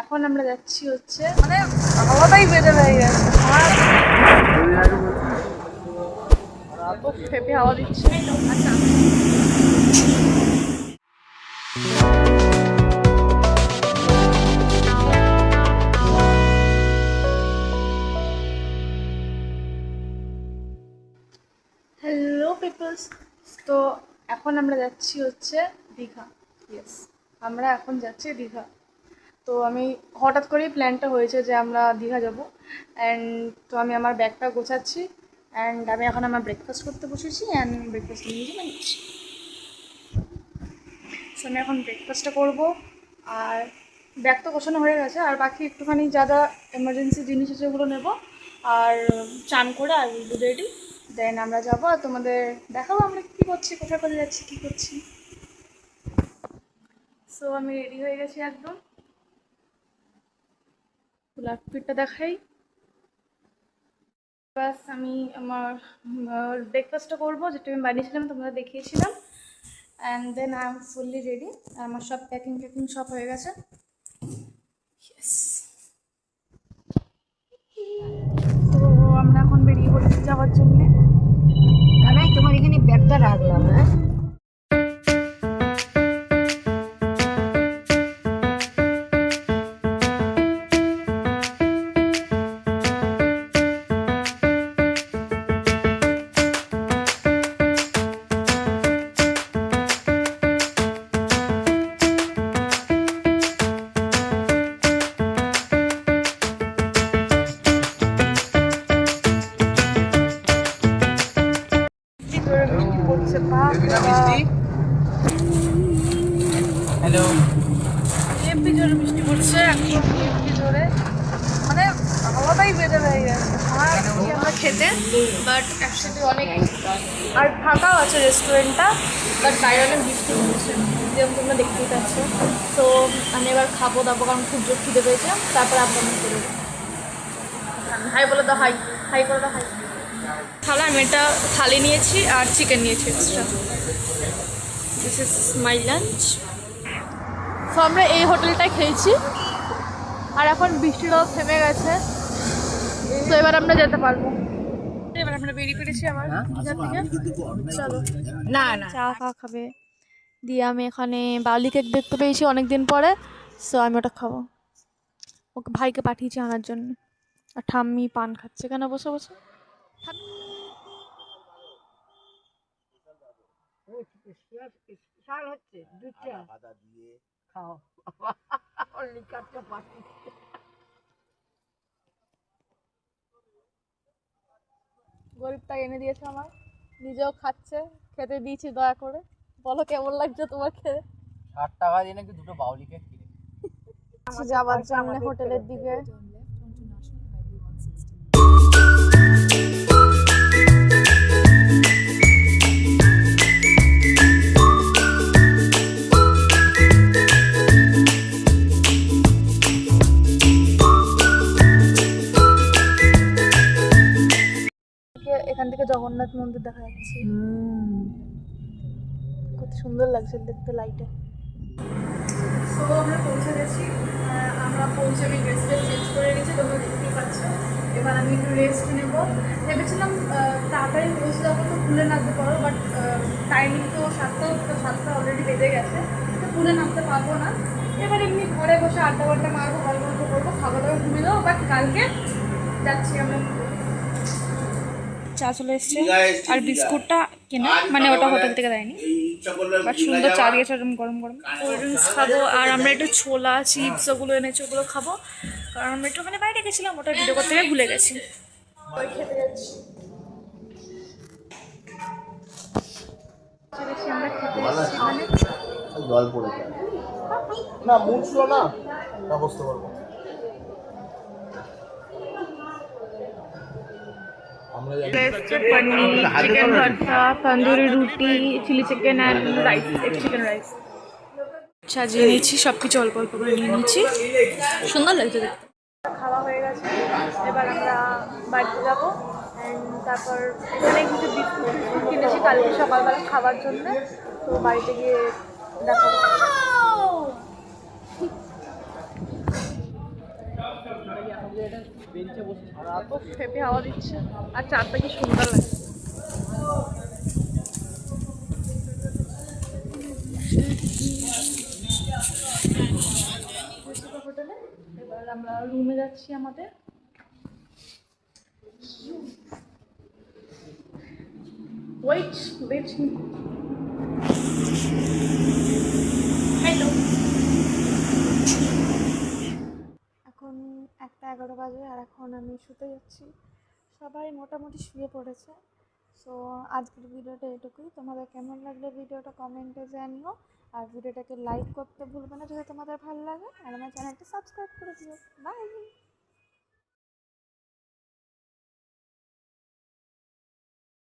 এখন আমরা যাচ্ছি হচ্ছে মানে হাওয়াটাই বেড়ে হয়ে গেছে ফেপে হাওয়া দিচ্ছে। আচ্ছা হ্যালো পিপলস, তো এখন আমরা যাচ্ছি হচ্ছে দীঘা। ইয়েস, আমরা এখন যাচ্ছি দীঘা। তো আমি হঠাৎ করেই প্ল্যানটা হয়েছে যে আমরা দীঘা যাব। অ্যান্ড তো আমি আমার ব্যাগটা গোছাচ্ছি অ্যান্ড আমি এখন আমার ব্রেকফাস্ট করতে বসেছি অ্যান্ড ব্রেকফাস্ট নিয়ে নিচ্ছি। সো আমি এখন ব্রেকফাস্টটা করবো আর ব্যাগ তো গোছানো হয়ে গেছে, আর বাকি একটুখানি যা যা এমার্জেন্সি জিনিস আছে ওগুলো নেবো আর চান করে আর রেডি। দেন আমরা যাবো আর তোমাদের দেখাবো আমরা কী করছি, কোথায় কোথায় যাচ্ছি, কী করছি। সো আমি রেডি হয়ে গেছি একদম। ফুল আউটফিটটা দেখাই। বাস আমি আমার ব্রেকফাস্টটা করবো, যেটা আমি বানিয়েছিলাম তোমরা দেখিয়েছিলাম। And then I am fully ready. আমার সব প্যাকিং সব হয়ে গেছে। ইয়েস, তো আমরা এখন বেরিয়ে পড়েছি যাওয়ার জন্যে। আমি তোমার এখানে ব্যাগটা রাখলাম। হ্যাঁ, বৃষ্টি পড়ছে, হ্যালো। হেভি জোরে বৃষ্টি পড়ছে, একদম হেভি জোরে, মানে হাওয়াটাই বেড়ে হয়ে গেছে। আমরা খেতে বাট অ্যাকচুয়ালি অনেক আর ফাঁকাও আছে রেস্টুরেন্টটা, বাট বাইরে অনেক বৃষ্টি পড়ছে যেরকম তোমরা দেখতেই পাচ্ছ। তো আমি এবার খাবো দাবো কারণ খুব জোর খিদে পেয়েছে, তারপরে আপনার করে হাই বলে দাও, হাই হাই করে দাও, হাই। তাহলে আমি এটা থালি নিয়েছি আর চিকেন নিয়েছি extra. This is my lunch. তো আমরা এই হোটেলটায় খেয়েছি আর এখন বৃষ্টিটাও থেমে গেছে, তো এবার আমরা যেতে পারবো। এবার আমরা বেরিয়ে পড়েছি আমার দীঘার থেকে। চলো না না, চা খাবে দিয়ে আমি এখানে বাউলি কেক দেখতে পেয়েছি অনেকদিন পরে, সো আমি ওটা খাবো। ওকে ভাইকে পাঠিয়েছি আনার জন্য, আর ঠাম্মি পান খাচ্ছে কেন বসে বসে। স্পেশাল হচ্ছে দুধটা খাও। লিকারটা পাঠিয়ে গরিবটা এনে দিয়েছে আমার, নিজেও খাচ্ছে, খেতে দিয়েছি দয়া করে। বলো কেমন লাগছে তোমার খেতে? 60 টাকা দিয়ে নাকি দুটো বাউলি কেক কিনে। যাওয়ার জন্য হোটেলের দিকে। এখান থেকে জগন্নাথ মন্দির দেখা যাচ্ছে, কত সুন্দর লাগছে দেখতে লাইটে। তো আমরা পৌঁছে গেছি, আমরা পৌঁছে আমি ড্রেসটা চেঞ্জ করে গেছি, তোমরা দেখতেই পাচ্ছ। এবার আমি একটু রেস্ট নেবো। ভেবেছিলাম তাড়াতাড়ি পৌঁছে যাবো তো পুলে নামতে পারো, বাট টাইমিং তো 7টা, তো 7টা অলরেডি বেজে গেছে, তো পুলে নামতে পারবো না। এবার এমনি ঘরে বসে আড্ডা বাড্ডা মারবো, গল্প করবো, খাবার দাবার ঘুমিয়ে দেবো। বাট কালকে যাচ্ছি আমরা। চা চলে এসছে আর বিস্কুটটা কেনা, মানে ওটা হোটেল থেকে দেয়নি, বাট সুন্দর চা দিয়েছে একদম গরম গরম। কোল্ড ড্রিঙ্কস খাবো আর আমরা একটু ছোলা চিপস ওগুলো এনেছি, ওগুলো খাবো কারণ আমরা একটু ওখানে বাইরে গেছিলাম, ওটা ভিডিও করতে গিয়ে ভুলে গেছি। খেতে যাচ্ছি আমরা, খেতে যাচ্ছি মানে জল পড়ে যায় না, মুছলো না, তা বুঝতে পারবো। পনির, চিকেন ভর্তা, তন্দুরি রুটি, chilli chicken and rice, chicken rice সাজিয়ে নিয়েছি, সব কিছু অল্প অল্প করে নিয়ে নিয়েছি, সুন্দর লাগছে দেখতে। খাওয়া হয়ে গেছে, এবার আমরা বাড়িতে যাবো। তারপর এখানে কিছু বিস্কুট কিনেছি কালকে সকালবেলা খাওয়ার জন্য, তো বাড়িতে গিয়ে দেখাবো। তো ফেপে হাওয়া দিচ্ছে আর চারটা কি সুন্দর লাগে। হোটেলে এবার আমরা রুমে যাচ্ছি আমাদের। Wait wait hello. এখন 1:11 বাজে আর এখন আমি শুতে যাচ্ছি। সবাই মোটামুটি শুয়ে পড়েছে। সো আজকের ভিডিওটা এটুকুই। তোমাদের কেমন লাগলো ভিডিওটা কমেন্টে জানিও। আর ভিডিওটাকে লাইক করতে ভুলবে না যদি তোমাদের ভালো লাগে, আর আমার চ্যানেলটা সাবস্ক্রাইব করে দিও। বাই।